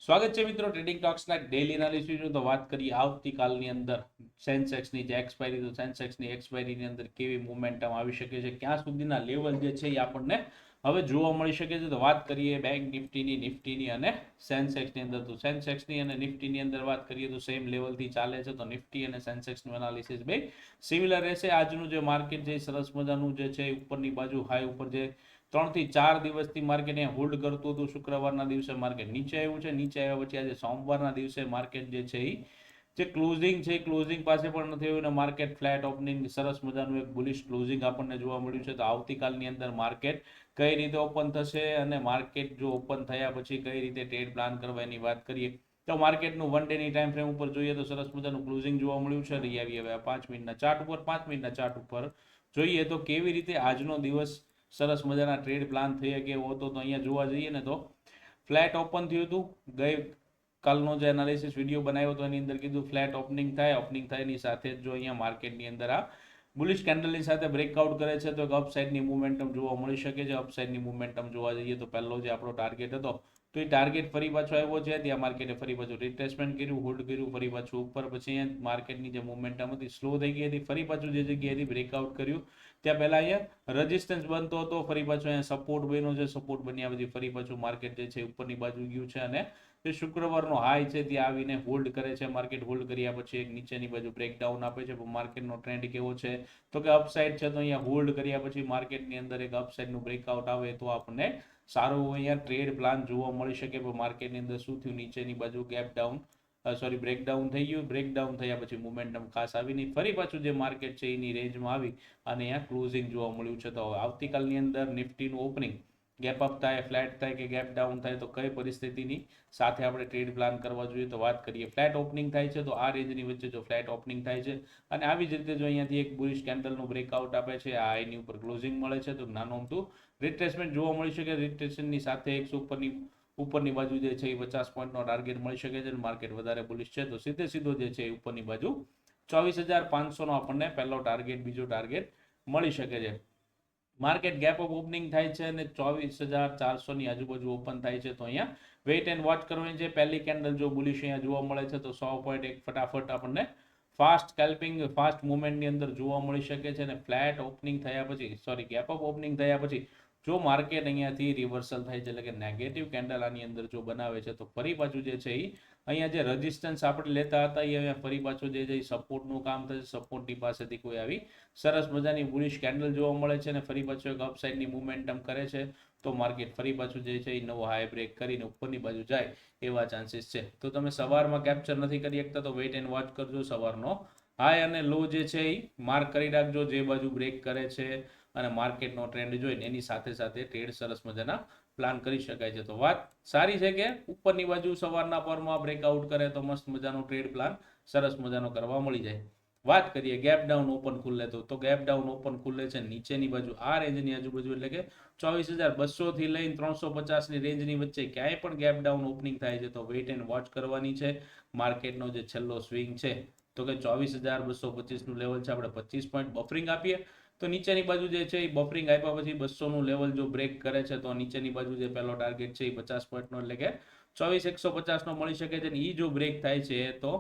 સ્વાગત છે મિત્રો ટ્રેડિંગ ટોક્સના ડેલી એનાલિસિસની. તો વાત કરીએ આવતીકાલની અંદર સેન્સેક્સની જે એક્સપાયરી, તો સેન્સેક્સની એક્સપાયરીની અંદર કેવી મોમેન્ટમ આવી શકે છે, ક્યાં સુધીના લેવલ જે છે એ આપણને હવે જોવા મળી શકે છે. તો વાત કરીએ બેંક નિફ્ટીની અને સેન્સેક્સની અંદર. તો સેન્સેક્સની અને નિફ્ટીની અંદર વાત કરીએ તો સેમ લેવલથી ચાલે છે. તો નિફ્ટી અને સેન્સેક્સનું એનાલિસિસ બે સિમિલર રહેશે. આજનું જે માર્કેટ છે સરસ મજાનું જે છે ઉપરની બાજુ હાઈ ઉપર જે 3 થી 4 દિવસથી માર્કેટ અહીંયા હોલ્ડ કરતું હતું. શુક્રવારના દિવસે માર્કેટ નીચે આવ્યું છે. નીચે આવ્યા પછી આજે સોમવારના દિવસે માર્કેટ જે છે એ જે ક્લોઝિંગ છે ક્લોઝિંગ પાસે પણ નથી આવ્યું અને માર્કેટ ફ્લેટ ઓપનિંગ સરસ મજાનું એક બુલિશ ક્લોઝિંગ આપણને જોવા મળ્યું છે. તો આવતીકાલની અંદર માર્કેટ કઈ રીતે ઓપન થશે અને માર્કેટ જો ઓપન થયા પછી કઈ રીતે ટ્રેડ પ્લાન કરવા એની વાત કરીએ તો માર્કેટનું 1 ડેની ટાઈમ ફ્રેમ ઉપર જોઈએ તો સરસ મજાનું ક્લોઝિંગ જોવા મળ્યું છે. રહી આવી હવે 5 મિનિટના ચાર્ટ ઉપર. 5 મિનિટના ચાર્ટ ઉપર જોઈએ તો કેવી રીતે આજનો દિવસ સરસ મજાના ટ્રેડ પ્લાન થઈ શકે એવો હતો. તો અહીંયા જોવા જઈએ ને તો ફ્લેટ ઓપન થયું હતું. ગઈ કાલનો જે એનાલિસિસ વિડીયો બનાવ્યો હતો એની અંદર કીધું ફ્લેટ ઓપનિંગ થાય. ઓપનિંગ થાયની સાથે જ જો અહીંયા માર્કેટની અંદર આ બુલિશ કેન્ડલની સાથે બ્રેકઆઉટ કરે છે તો એક અપસાઇડની મુવમેન્ટમ જોવા મળી શકે છે. અપસાઇડની મુવમેન્ટમ જોવા જઈએ તો પહેલો જે આપણો ટાર્ગેટ હતો તો એ ટાર્ગેટ ફરી પાછો આવ્યો છે. ત્યાં માર્કેટે ફરી પાછું રિટ્રેસમેન્ટ કર્યું, હોલ્ડ કર્યું, ફરી પાછું ઉપર. પછી અહીંયા માર્કેટની જે મુવમેન્ટમ હતી સ્લો થઈ ગઈ હતી. ફરી પાછું જે જગ્યાએથી બ્રેકઆઉટ કર્યું ત્યાં પહેલા અહીંયા રેઝિસ્ટન્સ બનતો હતો, ફરી પાછો અહીંયા સપોર્ટ બન્યો છે. સપોર્ટ બન્યા પછી ફરી પાછું માર્કેટ જે છે ઉપરની બાજુ ગયું છે અને જે શુક્રવારનો હાઈ છે ત્યાં આવીને હોલ્ડ કરે છે. માર્કેટ હોલ્ડ કર્યા પછી એક નીચેની બાજુ બ્રેકડાઉન આપે છે. માર્કેટનો ટ્રેન્ડ કેવો છે તો કે અપસાઇડ છે. તો અહીંયા હોલ્ડ કર્યા પછી માર્કેટની અંદર એક અપસાઇડનું બ્રેકઆઉટ આવે તો આપણને સારું અહીંયા ટ્રેડ પ્લાન જોવા મળી શકે. પણ માર્કેટની અંદર શું થયું, નીચેની બાજુ ગેપ ડાઉન બ્રેકડાઉન થઈ ગયું. બ્રેકડાઉન થયા પછી મોમેન્ટમ ખાસ આવી નહીં. ફરી પાછું જે માર્કેટ છે એની રેન્જમાં આવી અને અહીંયા ક્લોઝિંગ જોવા મળ્યું છે. તો આવતીકાલની અંદર નિફ્ટીનું ઓપનિંગ ગેપ અપ થાય, ફ્લેટ થાય કે ગેપ ડાઉન થાય તો કઈ પરિસ્થિતિની સાથે આપણે ટ્રેડ પ્લાન કરવા જોઈએ. તો વાત કરીએ ફ્લેટ ઓપનિંગ થાય છે તો આ રેન્જની વચ્ચે જો ફ્લેટ ઓપનિંગ થાય છે અને આવી જ રીતે જો અહીંયાથી એક બુલિશ કેન્ડલનું બ્રેકઆઉટ આપે છે, આ હાઈની ઉપર ક્લોઝિંગ મળે છે તો નાનું અમથું રિટ્રેસમેન્ટ જોવા મળી શકે. રિટ્રેસમેન્ટની સાથે 100 ઉપરની બાજુ જે છે એ 50 પોઈન્ટનો ટાર્ગેટ મળી શકે છે. માર્કેટ વધારે બુલિશ છે તો સીધો જે છે ઉપરની બાજુ 24,500નો આપણને પહેલો ટાર્ગેટ, બીજો ટાર્ગેટ મળી શકે છે. માર્કેટ ગેપ અપ ઓપનિંગ થાય છે અને 24,400ની આજુબાજુ ઓપન થાય છે તો અહીંયા વેઇટ એન્ડ વોચ કરવાની છે. પહેલી કેન્ડલ જો બુલિશ અહીંયા જોવા મળે છે તો 100.1 ફટાફટ આપણને ફાસ્ટ સ્કેલ્પિંગ, ફાસ્ટ મુવમેન્ટની અંદર જોવા મળી શકે છે. અને ફ્લેટ ઓપનિંગ થયા પછી ગેપ અપ ઓપનિંગ થયા પછી જો માર્કેટ અહીંયાથી રિવર્સલ થાય છે એટલે કે નેગેટિવ કેન્ડલ આની અંદર જો બનાવે છે તો ફરી પાછું જે છે એ અહીંયા જે રેઝિસ્ટન્સ આપણે લેતા હતા એ અહીંયા ફરી પાછું જે છે સપોર્ટનું કામ થશે. સપોર્ટની પાસેથી કોઈ આવી સરસ મજાની બુલિશ કેન્ડલ જોવા મળે છે અને ફરી પાછું એક અપસાઇડની મુવમેન્ટમ કરે છે તો માર્કેટ ફરી પાછું જે છે એ નવો હાઈ બ્રેક કરીને ઉપરની બાજુ જાય એવા ચાન્સીસ છે. તો તમે સવારમાં કેપ્ચર નથી કરી શકતા તો વેઇટ એન્ડ વોચ કરજો. સવારનો હાઈ અને લો જે છે એ માર્ક કરી રાખજો, જે બાજુ બ્રેક કરે છે અને માર્કેટનો ટ્રેન્ડ જોઈને એની સાથે સાથે ટ્રેડ સરસ મજાના પ્લાન કરી શકાય છે. તો વાત સારી છે કે ઉપરની બાજુ સવારના પરમાં બ્રેકઆઉટ કરે તો મસ્ત મજાનો ટ્રેડ પ્લાન સરસ મજાનો કરવા મળી જાય. વાત કરીએ ગેપ ડાઉન ઓપન ખુલે તો ગેપ ડાઉન ઓપન ખુલે છે નીચેની બાજુ આ રેન્જની આજુબાજુ એટલે કે 24,200 થી લઈને 350ની રેન્જની વચ્ચે ક્યાંય પણ ગેપ ડાઉન ઓપનિંગ થાય છે તો વેઇટ એન્ડ વોચ કરવાની છે. માર્કેટનો જે છેલ્લો સ્વિંગ છે તો કે 24,225નું લેવલ છે, આપણે 25 પોઈન્ટ બફરિંગ આપીએ તો નીચેની બાજુ જે છે એ બફરિંગ આપ્યા પછી 200નું લેવલ જો બ્રેક કરે છે તો નીચેની બાજુ જે પહેલો ટાર્ગેટ છે એ 50 પોઈન્ટનો એટલે કે 24,150નો મળી શકે છે. અને એ જો બ્રેક થાય છે તો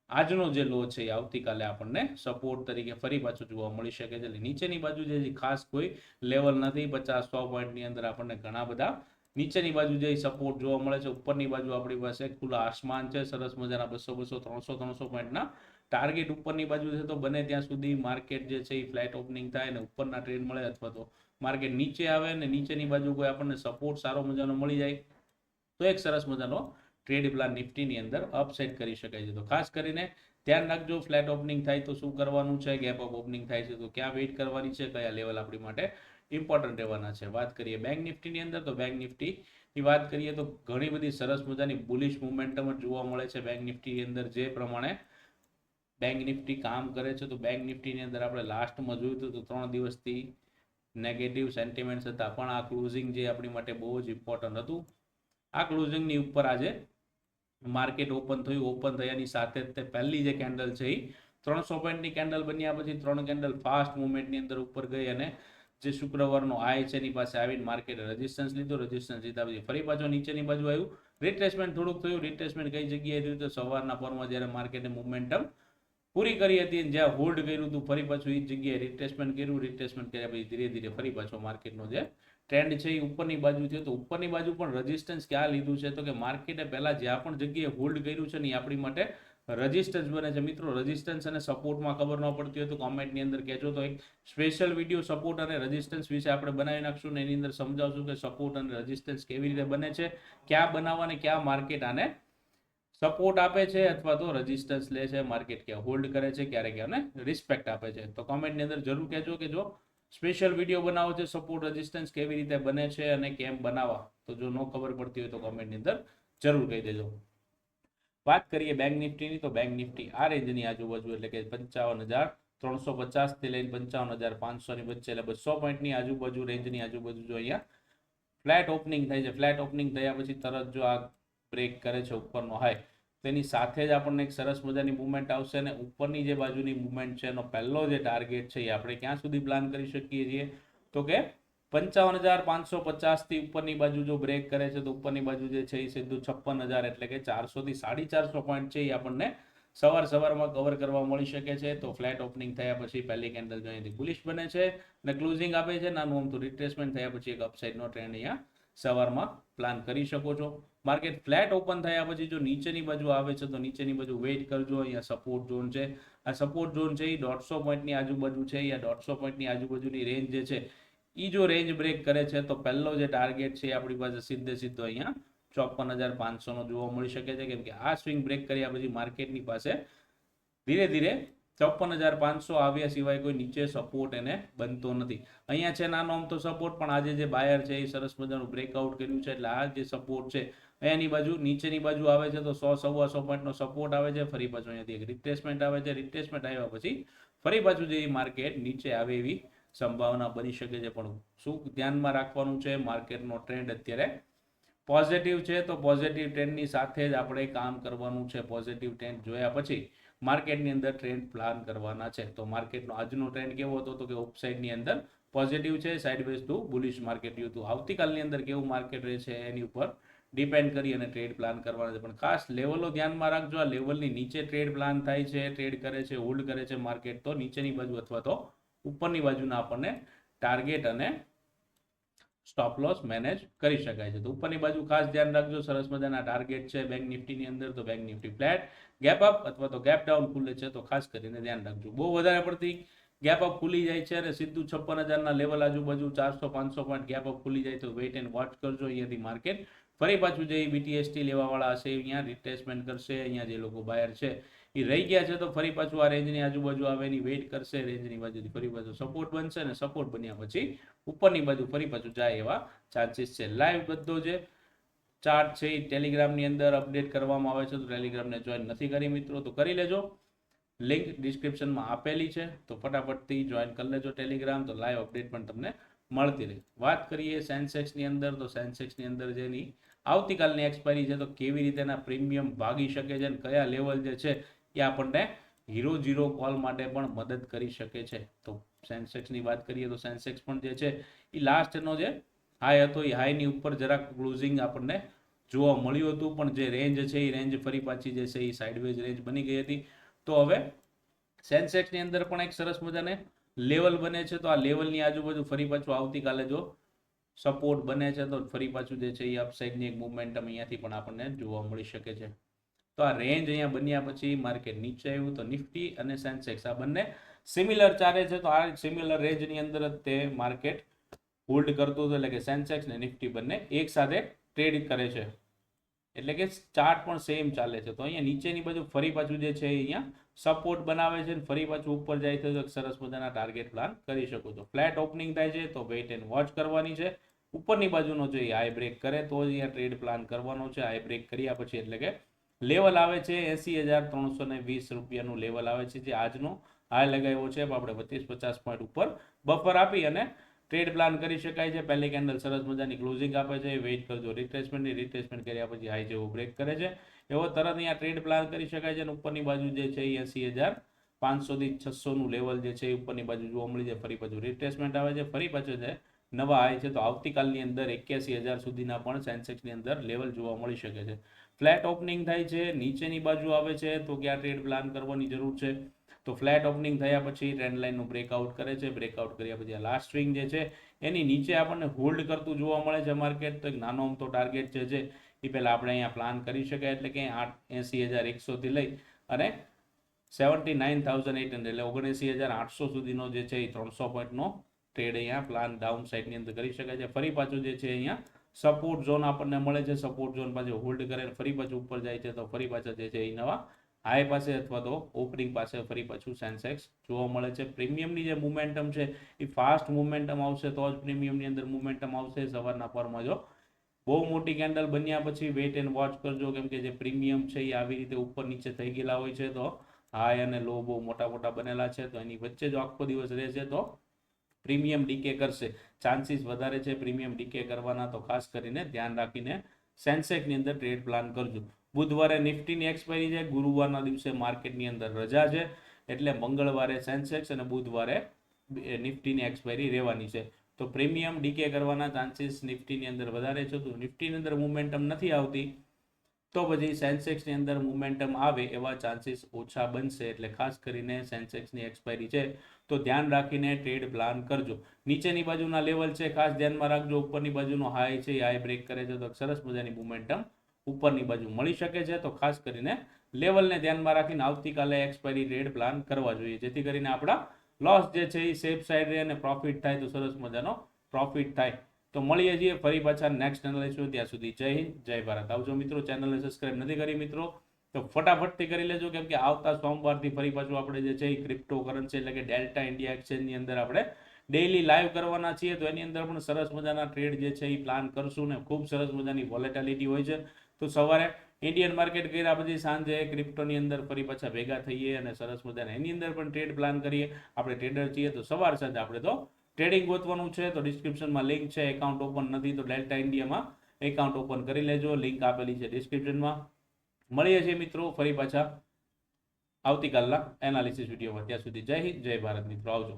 આજનો જે લો છે એ આવતીકાલે આપણને સપોર્ટ તરીકે ફરી પાછું જોવા મળી શકે છે. એટલે નીચેની બાજુ જે ખાસ કોઈ લેવલ નથી. 50-100 પોઈન્ટની અંદર આપણને ઘણા બધા નીચેની બાજુ જે સપોર્ટ જોવા મળે છે. ઉપરની બાજુ આપણી પાસે ખુલ્લા આસમાન છે, સરસ મજાના 200, 300 પોઈન્ટના ટાર્ગેટ ઉપરની બાજુ છે. તો બને ત્યાં સુધી માર્કેટ જે છે એ ફ્લેટ ઓપનિંગ થાય અને ઉપરના ટ્રેડ મળે અથવા તો માર્કેટ નીચે આવે અને નીચેની બાજુ કોઈ આપણને સપોર્ટ સારો મજાનો મળી જાય તો એક સરસ મજાનો ટ્રેડ પ્લાન નિફ્ટીની અંદર અપસાઇડ કરી શકાય છે. તો ખાસ કરીને ધ્યાન રાખજો ફ્લેટ ઓપનિંગ થાય તો શું કરવાનું છે, ગેપ અપ ઓપનિંગ થાય છે તો ક્યાં વેઇટ કરવાની છે, કયા લેવલ આપણી માટે ઇમ્પોર્ટન્ટ રહેવાના છે. વાત કરીએ બેંક નિફ્ટીની અંદર તો બેંક નિફ્ટીની વાત કરીએ તો ઘણી બધી સરસ મજાની બુલિશ મુવમેન્ટમ જોવા મળે છે બેંક નિફ્ટીની અંદર. જે પ્રમાણે બેંક નિફ્ટી કામ કરે છે તો બેંક નિફ્ટીની અંદર આપણે લાસ્ટમાં જોયું હતું તો 3 દિવસથી નેગેટિવ સેન્ટિમેન્ટ્સ હતા પણ આ ક્લોઝિંગ જે આપણી માટે બહુ જ ઇમ્પોર્ટન્ટ હતું. આ ક્લોઝિંગની ઉપર આજે માર્કેટ ઓપન થયું. ઓપન થયાની સાથે જ તે પહેલી જે કેન્ડલ છે એ 300 પોઈન્ટની કેન્ડલ બન્યા પછી 3 કેન્ડલ ફાસ્ટ મુવમેન્ટની અંદર ઉપર ગઈ અને જે શુક્રવારનો હાઈ છે એની પાસે આવીને માર્કેટે રેઝિસ્ટન્સ લીધો. રેઝિસ્ટન્સ લીધા પછી ફરી પાછો નીચેની બાજુ આવ્યું. રિટ્રેસમેન્ટ થોડુંક થયું. રિટ્રેસમેન્ટ કઈ જગ્યાએ થયું તો સવારના પરમાં જ્યારે માર્કેટે મોમેન્ટમ પૂરી કરી હતી, જ્યાં હોલ્ડ કર્યું હતું, ફરી પાછું એ જગ્યાએ રિટ્રેસમેન્ટ કર્યું. રિટ્રેસમેન્ટ કર્યા પછી ધીરે ધીરે ફરી પાછો માર્કેટનો જે ટ્રેન્ડ છે એ ઉપરની બાજુ થયો. તો ઉપરની બાજુ પણ રેઝિસ્ટન્સ ક્યાં લીધું છે તો કે માર્કેટે પહેલા જ્યાં પણ જગ્યાએ હોલ્ડ કર્યું છે ને એ આપણી માટે રેઝિસ્ટન્સ બને છે. મિત્રો રેઝિસ્ટન્સ અને સપોર્ટમાં ખબર ન પડતી હોય તો કોમેન્ટની અંદર કહેજો, તો એક સ્પેશિયલ વિડીયો સપોર્ટ અને રેઝિસ્ટન્સ વિશે આપણે બનાવી નાખશું ને એની અંદર સમજાવશું કે સપોર્ટ અને રેઝિસ્ટન્સ કેવી રીતે બને છે, ક્યાં બનાવવા અને ક્યાં માર્કેટ આને સપોર્ટ આપે છે અથવા તો રેઝિસ્ટન્સ લે છે, માર્કેટ ક્યાં હોલ્ડ કરે છે, ક્યારે ક્યાં રિસ્પેક્ટ આપે છે. તો કોમેન્ટની અંદર જરૂર કહેજો કે જો સ્પેશિયલ વિડીયો બનાવો છે સપોર્ટ રેઝિસ્ટન્સ કેવી રીતે બને છે અને કેમ બનાવવા, તો જો ન ખબર પડતી હોય તો કોમેન્ટની અંદર જરૂર કહી દેજો. વાત કરીએ બેંક નિફ્ટીની, તો બેંક નિફ્ટી આ રેન્જની આજુબાજુ એટલે કે 55,350 થી લઈને 55,500 ની વચ્ચે એટલે 200 પોઈન્ટની આજુબાજુ રેન્જની આજુબાજુ જો અહીંયા ફ્લેટ ઓપનિંગ થાય છે. ફ્લેટ ઓપનિંગ થયા પછી તરત જો આ બ્રેક કરે છે ઉપરનો હાઈ, તેની સાથે જ આપણને એક સરસ મજાની મુવમેન્ટ આવશે અને ઉપરની જે બાજુની મુવમેન્ટ છે એનો પહેલો જે ટાર્ગેટ છે એ આપણે ક્યાં સુધી પ્લાન કરી શકીએ છીએ તો કે 55,550 થી ઉપરની બાજુ જો બ્રેક કરે છે તો ઉપરની બાજુ જે છે એ સીધું 56,000 એટલે કે 400 થી 450 પોઈન્ટ છે એ આપણને સવારમાં કવર કરવા મળી શકે છે. તો ફ્લેટ ઓપનિંગ થયા પછી પહેલી કેન્ડલ જો અહીંથી બુલિશ બને છે અને ક્લોઝિંગ આપે છે નાનું અમથું રિટ્રેસમેન્ટ થયા પછી એક અપસાઇડનો ટ્રેન્ડ અહીંયા સવારમાં પ્લાન કરી શકો છો. માર્કેટ ફ્લેટ ઓપન થયા પછી જો નીચેની બાજુ આવે છે તો નીચેની બાજુ વેઇટ કરજો. અહીંયા સપોર્ટ ઝોન છે, આ સપોર્ટ ઝોન છે એ 150 પોઈન્ટની આજુબાજુ છે. અહીંયા 150 પોઈન્ટની આજુબાજુની રેન્જ જે છે એ જો રેન્જ બ્રેક કરે છે તો પહેલો જે ટાર્ગેટ છે આપણી પાસે સીધો અહીંયા 54,500 નો જોવા મળી શકે છે. કેમ કે આ સ્વિંગ બ્રેક કર્યા પછી માર્કેટની પાસે ધીરે ધીરે 54,500 આવ્યા સિવાય કોઈ નીચે સપોર્ટ એને બનતો નથી. અહીંયા છે નાનો આમ તો સપોર્ટ, પણ આજે જે બાયર છે એ સરસ મજાનું બ્રેકઆઉટ કર્યું છે એટલે આ જે સપોર્ટ છે અહીંયાની બાજુ નીચેની બાજુ આવે છે તો 100-125 પોઈન્ટનો સપોર્ટ આવે છે. ફરી પાછું અહીંયાથી એક રિટ્રેસમેન્ટ આવે છે. રિટ્રેસમેન્ટ આવ્યા પછી ફરી પાછું જે માર્કેટ નીચે આવે એવી સંભાવના બની શકે છે. પણ શું ધ્યાનમાં રાખવાનું છે, માર્કેટનો ટ્રેન્ડ અત્યારે પોઝિટિવ છે તો પોઝિટિવ ટ્રેન્ડની સાથે જ આપણે કામ કરવાનું છે. પોઝિટિવ ટ્રેન્ડ જોયા પછી માર્કેટની અંદર ટ્રેન્ડ પ્લાન કરવાના છે. તો માર્કેટનો આજનો ટ્રેન્ડ કેવો હતો તો કે અપસાઇડની અંદર પોઝિટિવ છે, સાઇડવેઝ ટુ બુલિશ માર્કેટ રહ્યું હતું. આવતીકાલની અંદર કેવું માર્કેટ રહે છે એની ઉપર ડિપેન્ડ કરી અને ટ્રેડ પ્લાન કરવાના છે. પણ ખાસ લેવલો ધ્યાનમાં રાખજો. આ લેવલની નીચે ટ્રેડ પ્લાન થાય છે, ટ્રેડ કરે છે, હોલ્ડ કરે છે માર્કેટ, તો નીચેની બાજુ અથવા તો ઉપરની બાજુના આપણને ટાર્ગેટ અને સ્ટોપ લોસ મેનેજ કરી શકાય છે. તો ઉપરની બાજુ ખાસ ધ્યાન રાખજો. સરસ મજાના ટાર્ગેટ છે બેંક નિફ્ટીની અંદર, તો bank Nifty flat gap up અથવા તો ગેપ ડાઉન ખુલે છે તો ખાસ કરીને ધ્યાન રાખજો. બહુ વધારે પડતી ગેપ અપ ખુલી જાય છે અને સીધું 56,000 ના લેવલ આજુબાજુ 400-500 પોઈન્ટ ગેપ અપ ખુલી જાય તો વેઇટ એન્ડ વોચ કરજો. અહીંયાથી માર્કેટ ફરી પાછું જે બીટીએસટી લેવાવાળા હશે અહીંયા રિટ્રેસમેન્ટ કરશે. અહીંયા જે લોકો બાયર છે એ રહી ગયા છે તો ફરી પાછું આ રેન્જની આજુબાજુ આવે એની વેઇટ કરશે. રેન્જની બાજુથી ફરી પાછું સપોર્ટ બનશે અને સપોર્ટ બન્યા પછી ઉપરની બાજુ ફરી પાછું જાય એવા ચાન્સીસ છે. લાઈવ બધો જે ચાર્ટ છે એ ટેલિગ્રામની અંદર અપડેટ કરવામાં આવે છે, તો ટેલિગ્રામને જોઈન નથી કરી મિત્રો તો કરી લેજો. લિંક ડિસ્ક્રિપ્શનમાં આપેલી છે તો ફટાફટથી જોઈન કરી લેજો ટેલિગ્રામ, તો લાઈવ અપડેટ પણ તમને મળતી રહે. વાત કરીએ સેન્સેક્સની અંદર, તો સેન્સેક્સની અંદર જેની આવતીકાલની એક્સપાયરી છે તો કેવી રીતે એના પ્રીમિયમ ભાગી શકે છે અને કયા લેવલ જે છે એ આપણને હીરો કોલ માટે પણ મદદ કરી શકે છે. તો સેન્સેક્સની વાત કરીએ તો સેન્સેક્સ પણ જે છે એ લાસ્ટનો જે હાઈ હતો એ હાઈની ઉપર જરાક ક્લોઝિંગ આપણને જોવા મળ્યું હતું, પણ જે રેન્જ છે એ રેન્જ ફરી પાછી જે છે એ સાઇડવેઝ રેન્જ બની ગઈ હતી. તો હવે સેન્સેક્સની અંદર પણ એક સરસ મજાને લેવલ બને છે, તો આ લેવલની આજુબાજુ ફરી પાછું આવતીકાલે જો સપોર્ટ બને છે તો ફરી પાછું જે છે એ અપસાઇડની એક મુવમેન્ટમ અહીંયાથી પણ આપણને જોવા મળી શકે છે. તો આ રેન્જ અહીંયા બન્યા પછી માર્કેટ નીચે આવ્યું તો નિફ્ટી અને સેન્સેક્સ આ બંને સિમિલર ચાલે છે. તો આ સિમિલર રેન્જની અંદર જ તે માર્કેટ હોલ્ડ કરતું હતું, એટલે કે સેન્સેક્સ ને નિફ્ટી બંને એક સાથે ટ્રેડ કરે છે, એટલે કે ચાર્ટ પણ સેમ ચાલે છે. તો અહીંયા નીચેની બાજુ ફરી પાછું જે છે અહીંયા સપોર્ટ બનાવે છે અને ફરી પાછું ઉપર જાય છે તો સરસ મજાના ટાર્ગેટ પ્લાન કરી શકો છો. ફ્લેટ ઓપનિંગ થાય છે તો વેઇટ એન્ડ વોચ કરવાની છે. ઉપરની બાજુનો જો હાઈ બ્રેક કરે તો જ અહીંયા ટ્રેડ પ્લાન કરવાનો છે. હાઈ બ્રેક કર્યા પછી એટલે કે લેવલ આવે છે 80,320 રૂપિયાનું લેવલ આવે છે, જે આજનો હાઈ લગાવ્યો છે. આપણે 25-50 પોઈન્ટ ઉપર બફર આપી અને ટ્રેડ પ્લાન કરી શકાય છે. પહેલી કેન્ડલ સરસ મજાની ક્લોઝિંગ આપે છે, વેઇટ કરજો રિટ્રેસમેન્ટની. રિટ્રેસમેન્ટ કર્યા પછી હાઈ જેવો બ્રેક કરે છે એવો તરત અહીંયા ટ્રેડ પ્લાન કરી શકાય છે. અને ઉપરની બાજુ જે છે એ 80,500 થી 600 નું લેવલ જે છે એ ઉપરની બાજુ જોવા મળી જાય. ફરી પાછું રિટ્રેસમેન્ટ આવે છે, ફરી પાછું છે નવા હાઈ છે. તો આવતીકાલની અંદર 81,000 સુધીના પણ સેન્સેક્સની અંદર લેવલ જોવા મળી શકે છે. ફ્લેટ ઓપનિંગ થાય છે, નીચેની બાજુ આવે છે, તો ક્યાં ટ્રેડ પ્લાન કરવાની જરૂર છે? તો ફ્લેટ ઓપનિંગ થયા પછી ટ્રેન્ડ લાઇનનું બ્રેકઆઉટ કરે છે, બ્રેકઆઉટ કર્યા પછી આ લાસ્ટ સ્વિંગ જે છે એની નીચે આપણને હોલ્ડ કરતું જોવા મળે છે માર્કેટ. તો એક નાનો અમથો ટાર્ગેટ જે છે એ પહેલાં આપણે અહીંયા પ્લાન કરી શકાય, એટલે કે 80,100 થી લઈ અને 79,800 એટલે 79,800 સુધીનો જે છે એ 300 પોઈન્ટનો ટ્રેડ અહીંયા પ્લાન ડાઉન સાઇડની અંદર કરી શકાય છે. ફરી પાછું જે છે અહીંયા સપોર્ટ ઝોન આપણને મળે છે, સપોર્ટ ઝોન પાછું હોલ્ડ કરે ફરી પાછું ઉપર જાય છે, તો ફરી પાછા જે છે એ નવા હાઈ પાસે અથવા તો ઓપનિંગ પાસે ફરી પાછું સેન્સેક્સ જોવા મળે છે. પ્રીમિયમની જે મુમેન્ટમ છે એ ફાસ્ટ મુમેન્ટમ આવશે તો જ પ્રીમિયમની અંદર મુમેન્ટમ આવશે. સવારના પરમાં જો બહુ મોટી કેન્ડલ બન્યા પછી વેઇટ એન્ડ વોચ કરજો, કેમ કે જે પ્રીમિયમ છે એ આવી રીતે ઉપર નીચે થઈ ગયેલા હોય છે, તો હાઈ અને લો બહુ મોટા મોટા બનેલા છે, તો એની વચ્ચે જો આખો દિવસ રહેશે તો પ્રીમિયમ ડીકે કરશે, ચાન્સીસ વધારે છે પ્રીમિયમ ડીકે કરવાના. તો ખાસ કરીને ધ્યાન રાખીને સેન્સેક્સની અંદર ટ્રેડ પ્લાન કરજો. બુધવારે નિફ્ટીની એક્સપાયરી છે, ગુરુવારના દિવસે માર્કેટની અંદર રજા છે, એટલે મંગળવારે સેન્સેક્સ અને બુધવારે નિફ્ટીની એક્સપાયરી રહેવાની છે. તો પ્રીમિયમ ડીકે કરવાના ચાન્સીસ નિફ્ટીની અંદર વધારે છે. તો નિફ્ટીની અંદર મુમેન્ટમ નથી આવતી તો પછી સેન્સેક્સની અંદર મુમેન્ટમ આવે એવા ચાન્સીસ ઓછા બનશે, એટલે ખાસ કરીને સેન્સેક્સની એક્સપાયરી છે તો ધ્યાન રાખીને ટ્રેડ પ્લાન કરજો. નીચેની બાજુના લેવલ છે ખાસ ધ્યાનમાં રાખજો. ઉપરની બાજુનો હાઈ છે એ હાઈ બ્રેક કરે છે તો સરસ મજાની મુમેન્ટમ ઉપરની બાજુ મળી શકે છે. તો ખાસ કરીને લેવલને ધ્યાનમાં રાખીને આવતીકાલે એક્સપાયરી ટ્રેડ પ્લાન કરવા જોઈએ, જેથી કરીને આપણા લોસ જે છે એ સેફ સાઈડ રહે અને પ્રોફિટ થાય તો સરસ મજાનો પ્રોફિટ થાય. તો મળીએ છીએ ફરી પાછા નેક્સ્ટ એનાલિસિસ. ત્યાં સુધી જય હિન્દ, જય ભારત. આવજો મિત્રો. ચેનલને સબસ્ક્રાઇબ નથી કરી મિત્રો તો ફટાફટથી કરી લેજો, કેમ કે આવતા સોમવારથી ફરી પાછું આપણે જે છે એ ક્રિપ્ટો કરન્સી એટલે કે ડેલ્ટા ઇન્ડિયા એક્સચેન્જની અંદર આપણે ડેઈલી લાઈવ કરવાના છીએ. તો એની અંદર પણ સરસ મજાના ટ્રેડ જે છે એ પ્લાન કરશું ને ખૂબ સરસ મજાની વોલેટિલિટી હોય છે. તો સવારે ઇન્ડિયન માર્કેટ કર્યા પછી સાંજે ક્રિપ્ટોની અંદર ફરી પાછા ભેગા થઈએ અને સરસ મજાના એની અંદર પણ ટ્રેડ પ્લાન કરીએ. આપણે ટ્રેડર છીએ તો સવાર સાંજે આપણે તો ટ્રેડિંગ ગોતવાનું છે. તો ડિસ્ક્રિપ્શનમાં લિંક છે, એકાઉન્ટ ઓપન નથી તો ડેલ્ટા ઇન્ડિયામાં એકાઉન્ટ ઓપન કરી લેજો, લિંક આપેલી છે ડિસ્ક્રિપ્શનમાં. મળીએ છીએ મિત્રો ફરી પાછા આવતીકાલના એનાલિસિસ વિડીયોમાં. ત્યાં સુધી જય હિન્દ, જય ભારત મિત્રો. આવજો.